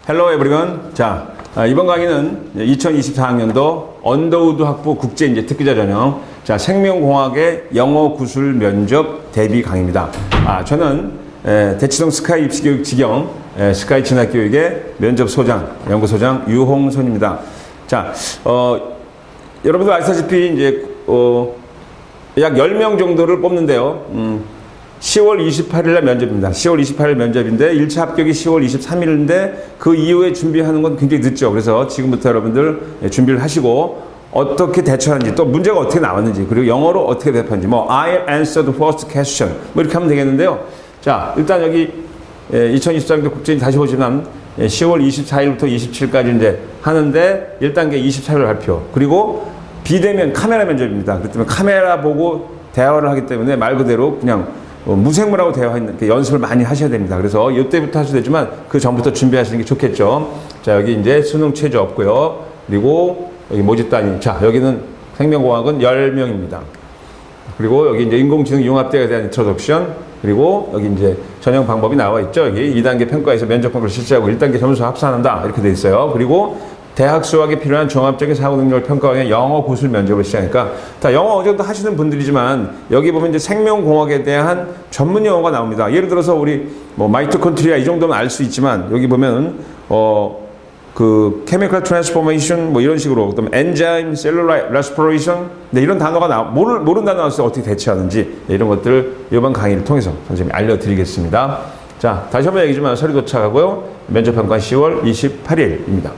헬로 에브리원. 자, 이번 강의는 2024학년도 언더우드 학부 국제 특기자 전형 생명공학의 영어 구술 면접 대비 강의입니다. 저는 대치동 스카이 입시교육 지경 스카이 진학교육의 면접 소장, 연구소장 유홍선입니다. 자, 여러분들 아시다시피 약 10명 정도를 뽑는데요. 10월 28일 날 면접입니다. 10월 28일 면접인데 1차 합격이 10월 23일인데 그 이후에 준비하는 건 굉장히 늦죠. 그래서 지금부터 여러분들 준비를 하시고 어떻게 대처하는지, 또 문제가 어떻게 나왔는지, 그리고 영어로 어떻게 대답하는지, I answered the first question 이렇게 하면 되겠는데요. 자, 일단 여기 2024년도 국제인 다시 보시면 10월 24일부터 27일까지 이제 하는데 1단계 24일 발표, 그리고 비대면 카메라 면접입니다. 그렇기 때문에 카메라 보고 대화를 하기 때문에 말 그대로 그냥 무생물하고 대화하는 연습을 많이 하셔야 됩니다. 그래서 이때부터 하셔도 되지만 그 전부터 준비하시는 게 좋겠죠. 자, 여기 이제 수능 최저 없고요. 그리고 여기 모집 단위. 자, 여기는 생명공학은 10명입니다. 그리고 여기 이제 인공지능 융합대에 대한 인트로덕션, 그리고 여기 이제 전형 방법이 나와 있죠. 여기 2단계 평가에서 면접 평가를 실시하고 1단계 점수 합산한다 이렇게 돼 있어요. 그리고 대학 수학에 필요한 종합적인 사고 능력을 평가하는 영어 구술 면접을 시작하니까 다 영어 어느 정도 하시는 분들이지만 여기 보면 이제 생명공학에 대한 전문 용어가 나옵니다. 예를 들어서 우리 마이토콘트리아 이 정도는 알 수 있지만 여기 보면 그 chemical transformation 이런 식으로, 그다음에 enzyme, cellular respiration 이런 단어가 모르는 단어 나왔을 때 어떻게 대처하는지 이런 것들을 이번 강의를 통해서 선생님이 알려드리겠습니다. 자, 다시 한번 얘기지만 서류 도착하고요. 면접 평가 10월 28일입니다.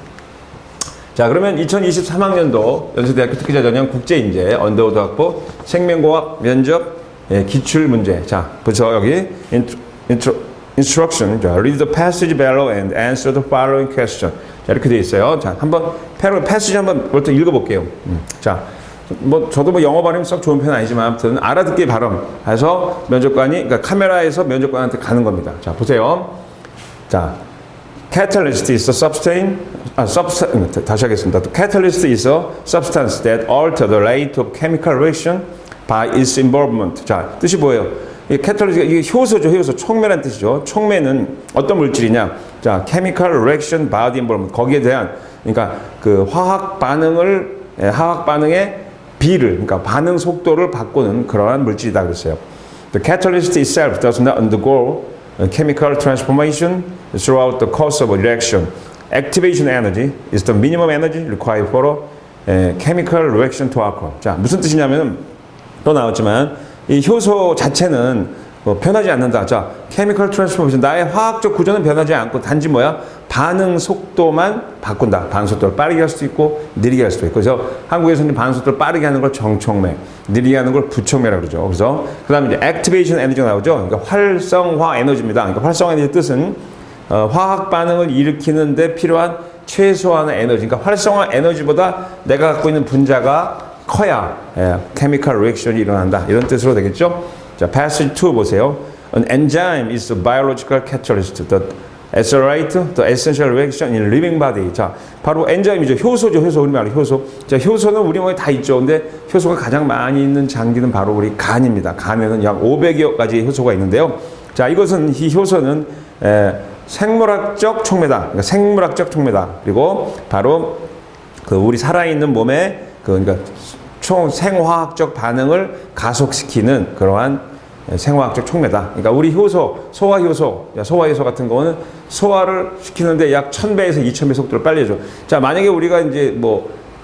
자, 그러면 2023학년도 연세대학교 특기자 전형 국제인재 언더우드 학부 생명공학 면접 기출 문제. 자, 보죠. 여기 instruction. 자, read the passage below and answer the following question. 자, 이렇게 되어 있어요. 자, 한번 패시지 한번 먼저 읽어볼게요. 자, 저도 영어 발음이 썩 좋은 편은 아니지만 아무튼 알아듣기 발음해서 면접관이, 그러니까 카메라에서 면접관한테 가는 겁니다. 자, 보세요. 자, catalyst is a substance. 다시 하겠습니다. Catalyst is a substance that alters the rate of chemical reaction by its involvement. 자, 뜻이 뭐예요? 이 catalyst가 이게 효소죠, 효소. 촉매란 뜻이죠. 촉매는 어떤 물질이냐? 자, chemical reaction by the involvement. 거기에 대한, 그러니까 그 화학 반응의 비를, 그러니까 반응 속도를 바꾸는 그러한 물질이다 그랬어요. The catalyst itself does not undergo chemical transformation throughout the course of a reaction. Activation energy is the minimum energy required for a chemical reaction to occur. 자, 무슨 뜻이냐면 또 나왔지만 이 효소 자체는 변하지 않는다. 자, chemical transformation, 나의 화학적 구조는 변하지 않고 단지 반응 속도만 바꾼다. 반응 속도를 빠르게 할 수도 있고 느리게 할 수도 있고. 그래서 한국에서는 반응 속도를 빠르게 하는 걸 정촉매, 느리게 하는 걸 부촉매라고 그러죠. 그래서 그다음에 이제 activation energy가 나오죠. 그러니까 활성화 에너지입니다. 그러니까 활성화 에너지 뜻은 화학 반응을 일으키는데 필요한 최소한의 에너지. 그러니까 활성화 에너지보다 내가 갖고 있는 분자가 커야 chemical reaction이 일어난다. 이런 뜻으로 되겠죠. 자, passage 2 보세요. An enzyme is a biological catalyst that accelerates the essential reaction in living body. 자, 바로 엔자임이죠. 효소죠. 효소. 우리 말로 효소. 자, 효소는 우리 몸에 다 있죠. 근데 효소가 가장 많이 있는 장기는 바로 우리 간입니다. 간에는 약 500여 가지의 효소가 있는데요. 자, 이 효소는 생물학적 촉매다. 그러니까 생물학적 촉매다. 그리고 바로 그 우리 살아있는 몸에 그러니까 생화학적 반응을 가속시키는 그러한 생화학적 촉매다. 그러니까 우리 효소, 소화효소 같은 경우는 소화를 시키는데 약 1000배에서 2000배 속도로 빨리 해줘. 자, 만약에 우리가 이제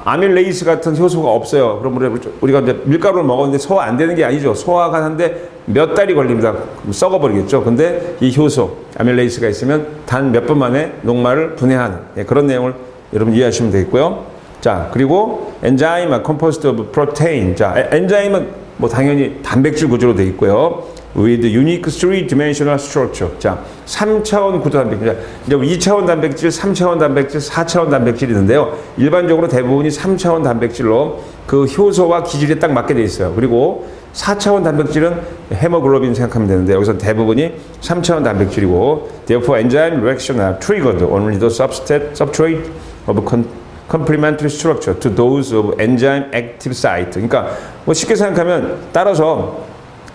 아밀레이스 같은 효소가 없어요. 그럼 우리가 이제 밀가루를 먹었는데 소화 안 되는 게 아니죠. 소화가 하는데 몇 달이 걸립니다. 썩어버리겠죠. 근데 이 효소, 아밀레이스가 있으면 단 몇 분 만에 녹말을 분해하는 그런 내용을 여러분 이해하시면 되겠고요. 자, 그리고 엔자임, composed of protein. 자, 엔자임은 당연히 단백질 구조로 되어 있고요. with unique three-dimensional structure. 자, 3차원 구조 단백질. 이제 2차원 단백질, 3차원 단백질, 4차원 단백질이 있는데요. 일반적으로 대부분이 3차원 단백질로 그 효소와 기질에 딱 맞게 되어 있어요. 그리고 4차원 단백질은 헤모글로빈 생각하면 되는데 여기서 대부분이 3차원 단백질이고 therefore enzyme reaction are triggered only the substrate of complementary structure to those of enzyme active site. 그러니까 뭐 쉽게 생각하면 따라서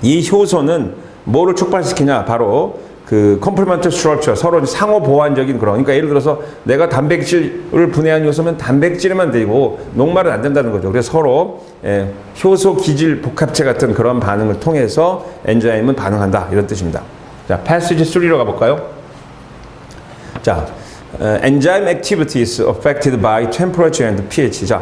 이 효소는 뭐를 촉발시키냐 바로 그 complementary structure 서로 상호 보완적인 그런 그러니까 예를 들어서 내가 단백질을 분해한 요소면 단백질에만 되고 녹말은 안 된다는 거죠. 그래서 서로 효소 기질 복합체 같은 그런 반응을 통해서 엔자임은 반응한다 이런 뜻입니다. 자, 패시지 3로 가볼까요? 자, enzyme activity is affected by temperature and pH. 자,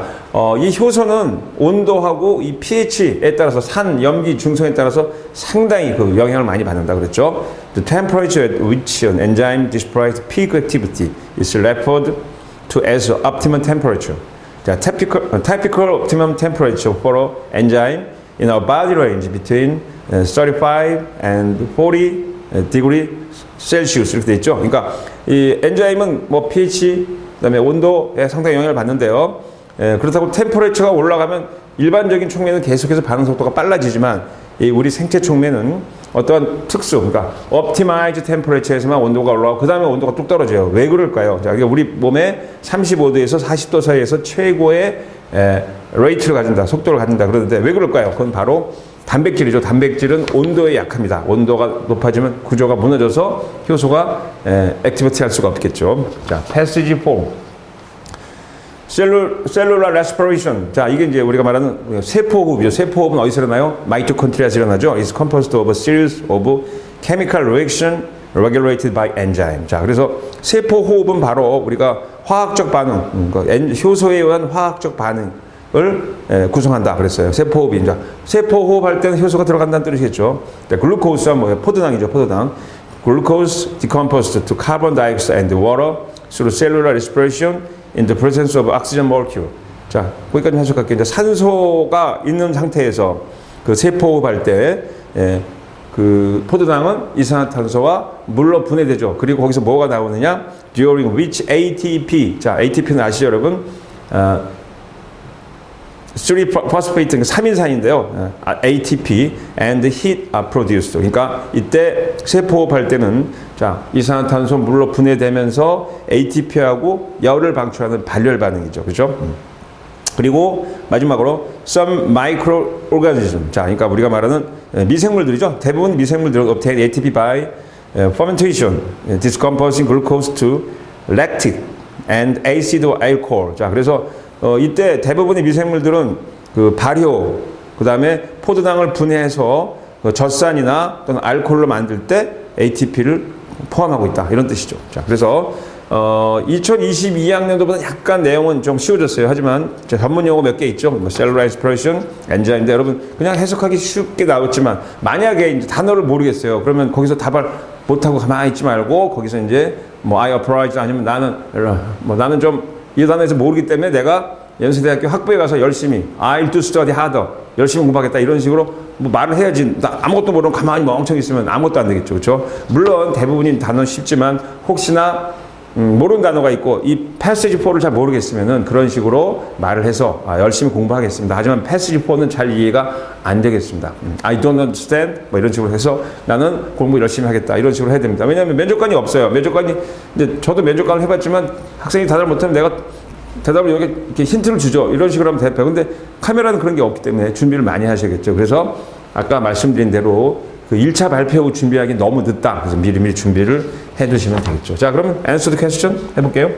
이 효소는 온도하고 이 pH에 따라서 산, 염기, 중성에 따라서 상당히 그 영향을 많이 받는다 그랬죠. The temperature at which an enzyme displays peak activity is referred to as optimum temperature. 자, typical optimum temperature for an enzyme in our body range between 35 and 40 degree 셀시우스 이렇게 돼 있죠. 그러니까 이 엔자임은 뭐 pH 그다음에 온도에 상당히 영향을 받는데요. 그렇다고 템퍼레처가 올라가면 일반적인 촉매는 계속해서 반응 속도가 빨라지지만 이 우리 생체 촉매는 어떠한 특수, 그러니까 optimized temperature에서만 온도가 올라가고 그 다음에 온도가 뚝 떨어져요. 왜 그럴까요? 자, 그러니까 우리 몸에 35도에서 40도 사이에서 최고의 레이트를 가진다, 속도를 가진다 그러는데 왜 그럴까요? 그건 바로 단백질이죠. 단백질은 온도에 약합니다. 온도가 높아지면 구조가 무너져서 효소가 액티비티 할 수가 없겠죠. 자, passage 4. 셀룰라 레스피레이션. 자, 이게 이제 우리가 말하는 세포호흡이죠. 세포호흡은 어디서 일어나요? 마이토콘드리아에서 일어나죠. It's composed of a series of chemical reaction regulated by enzyme. 자, 그래서 세포호흡은 바로 우리가 화학적 반응, 효소에 의한 화학적 반응 을 구성한다 그랬어요. 세포호흡이 이제 세포호흡할 때는 효소가 들어간다는 뜻이겠죠. 글루코스와 뭐 포도당이죠. 포도당. Glucose decomposed to carbon dioxide and water through cellular respiration in the presence of oxygen molecule. 자, 거기까지 해석할게요. 이제 산소가 있는 상태에서 그 세포호흡할 때 그 포도당은 이산화탄소와 물로 분해되죠. 그리고 거기서 뭐가 나오느냐? During which ATP. 자, ATP는 아시죠, 여러분? 3-phosphate 3인산인데요. ATP and heat are produced. 그러니까 이때 세포호흡할 때는 자, 이산화탄소 물로 분해되면서 ATP하고 열을 방출하는 발열 반응이죠. 그렇죠? 그리고 마지막으로 some microorganism. 자, 그러니까 우리가 말하는 미생물들이죠. 대부분 미생물들은 obtain ATP by fermentation, decomposing glucose to lactic and acid or alcohol. 자, 그래서 이때 대부분의 미생물들은 그 발효, 그 다음에 포도당을 분해해서 젖산이나 또는 알코올로 만들 때 ATP를 포함하고 있다. 이런 뜻이죠. 자, 그래서 2022학년도보다 약간 내용은 좀 쉬워졌어요. 하지만 전문 용어 몇 개 있죠. 뭐 셀룰라 레스피레이션, 엔자임인데 여러분 그냥 해석하기 쉽게 나왔지만 만약에 이제 단어를 모르겠어요. 그러면 거기서 답을 못하고 가만히 있지 말고 거기서 이제 뭐 I applied 아니면 나는 좀 이 단어에서 모르기 때문에 내가 연세대학교 학부에 가서 열심히 I'll do study harder 열심히 공부하겠다 이런 식으로 뭐 말을 해야지. 나 아무것도 모르면 가만히 멍청히 있으면 아무것도 안 되겠죠. 그렇죠? 물론 대부분이 단어는 쉽지만 혹시나 모르는 단어가 있고 이 패시지 4를 잘 모르겠으면은 그런 식으로 말을 해서 열심히 공부하겠습니다. 하지만 패시지 4는 잘 이해가 안 되겠습니다. I don't understand 뭐 이런 식으로 해서 나는 공부 열심히 하겠다 이런 식으로 해야 됩니다. 왜냐하면 면접관이 없어요. 면접관이 이제 저도 면접관을 해봤지만 학생이 대답을 못하면 내가 대답을 여기 이렇게 힌트를 주죠. 이런 식으로 하면 대답해요. 근데 카메라는 그런 게 없기 때문에 준비를 많이 하셔야겠죠. 그래서 아까 말씀드린 대로 그 1차 발표 후 준비하기 너무 늦다. 그래서 미리미리 준비를 해 두시면 되겠죠. 자, 그러면 answer the question 해볼게요.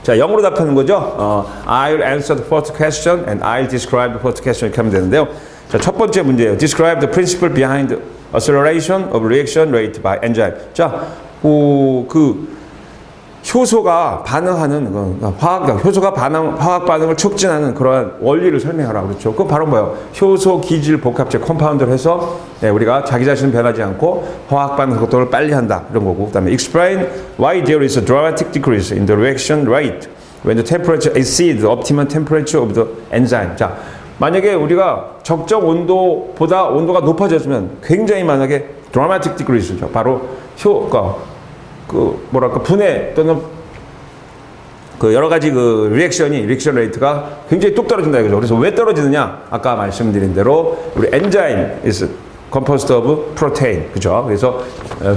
자, 영어로 답하는 거죠. I'll answer the first question and I'll describe the first question 이렇게 하면 되는데요. 자, 첫 번째 문제예요. Describe the principle behind acceleration of reaction rate by enzyme. 자, 그 효소가 반응하는 효소가 화학 반응을 촉진하는 그러한 원리를 설명하라 그렇죠. 그건 바로 뭐예요? 효소 기질 복합체 컴파운드를 해서 우리가 자기 자신은 변하지 않고 화학 반응 속도를 빨리 한다 이런 거고. 그다음에 explain why there is a dramatic decrease in the reaction rate when the temperature exceeds the optimum temperature of the enzyme. 자, 만약에 우리가 적정 온도보다 온도가 높아졌으면 굉장히 만약에 dramatic decrease죠. 바로 분해 또는 그 여러 가지 그 리액션 레이트가 굉장히 뚝 떨어진다 이거죠. 그래서 왜 떨어지느냐? 아까 말씀드린 대로 우리 엔자임 is composed of protein. 그죠? 그래서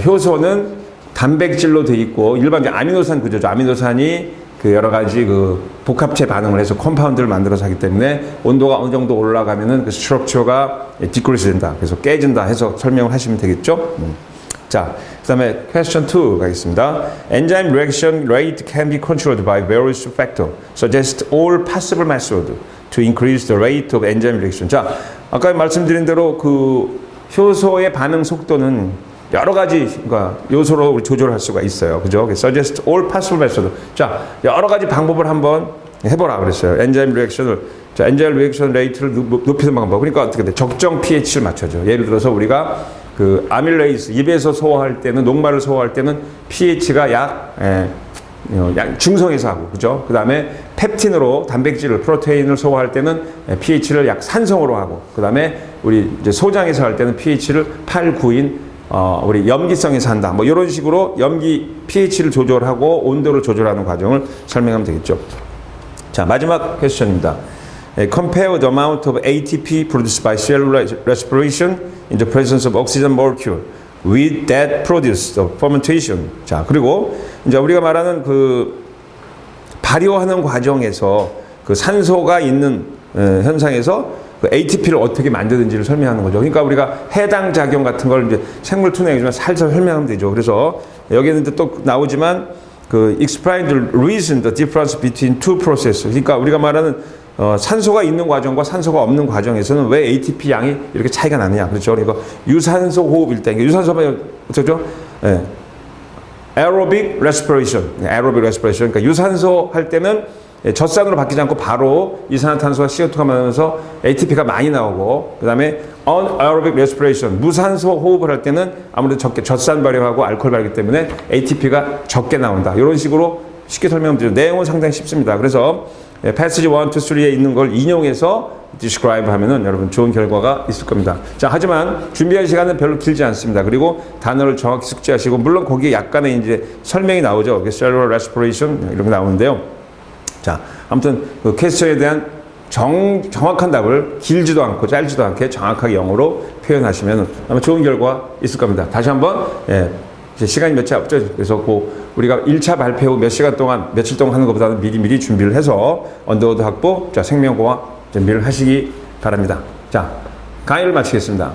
효소는 단백질로 돼 있고 일반적인 아미노산 구조죠. 아미노산이 그 여러 가지 그 복합체 반응을 해서 컴파운드를 만들어서 하기 때문에 온도가 어느 정도 올라가면은 그 스트럭처가 디크리스 된다. 그래서 깨진다 해서 설명을 하시면 되겠죠. 자, 그다음에 question 2 가겠습니다. Enzyme reaction rate can be controlled by various factors. Suggest all possible methods to increase the rate of enzyme reaction. 자, 아까 말씀드린 대로 그 효소의 반응 속도는 여러 가지 그러니까 요소로 우리 조절할 수가 있어요. 그죠? Suggest all possible methods. 자, 여러 가지 방법을 한번 해보라 그랬어요. 엔자임 리액션을 자, 엔자임 리액션 레이트를 높이는 방법. 그러니까 어떻게 돼? 적정 pH를 맞춰줘. 예를 들어서 우리가 그 아밀레이스 입에서 소화할 때는 녹말을 소화할 때는 pH가 약 중성에서 하고 그죠? 그다음에 펩틴으로 단백질을 프로테인을 소화할 때는 pH를 약 산성으로 하고 그다음에 우리 이제 소장에서 할 때는 pH를 8, 9인 우리 염기성에서 한다. 뭐 이런 식으로 염기 pH를 조절하고 온도를 조절하는 과정을 설명하면 되겠죠. 자, 마지막 퀘스천입니다. Compare the amount of ATP produced by cellular respiration in the presence of oxygen molecule with that produced of fermentation. 자, 그리고 이제 우리가 말하는 그 발효하는 과정에서 그 산소가 있는 현상에서 그 ATP를 어떻게 만드는지를 설명하는 거죠. 그러니까 우리가 해당 작용 같은 걸 이제 생물 투명이지만 살살 설명하면 되죠. 그래서 여기는 또 나오지만 그 explain the reason the difference between two processes. 그러니까 우리가 말하는 산소가 있는 과정과 산소가 없는 과정에서는 왜 ATP 양이 이렇게 차이가 나느냐. 그렇죠. 그러니까 유산소 호흡일 때, 유산소가 어쩌죠? 예. aerobic respiration. 그러니까 유산소 할 때는 젖산으로 바뀌지 않고 바로 이산화탄소와 CO2가 만나면서 ATP가 많이 나오고 그다음에 anaerobic respiration 무산소 호흡을 할 때는 아무래도 적게 젖산 발효하고 알코올 발효하기 때문에 ATP가 적게 나온다. 이런 식으로 쉽게 설명드리죠. 내용은 상당히 쉽습니다. 그래서 패시지 1, 2, 3에 있는 걸 인용해서 describe 하면은 여러분 좋은 결과가 있을 겁니다. 자, 하지만 준비할 시간은 별로 길지 않습니다. 그리고 단어를 정확히 숙지하시고 물론 거기에 약간의 이제 설명이 나오죠. cellular respiration 이런 게 나오는데요. 자, 아무튼 그 퀘스천에 대한 정확한 답을 길지도 않고 짧지도 않게 정확하게 영어로 표현하시면 아마 좋은 결과 있을 겁니다. 다시 한번 이제 시간이 몇 차 없죠. 그래서 우리가 1차 발표 후 며칠 동안 하는 것보다는 미리 준비를 해서 언더워드 확보, 자, 생명공학 준비를 하시기 바랍니다. 자, 강의를 마치겠습니다.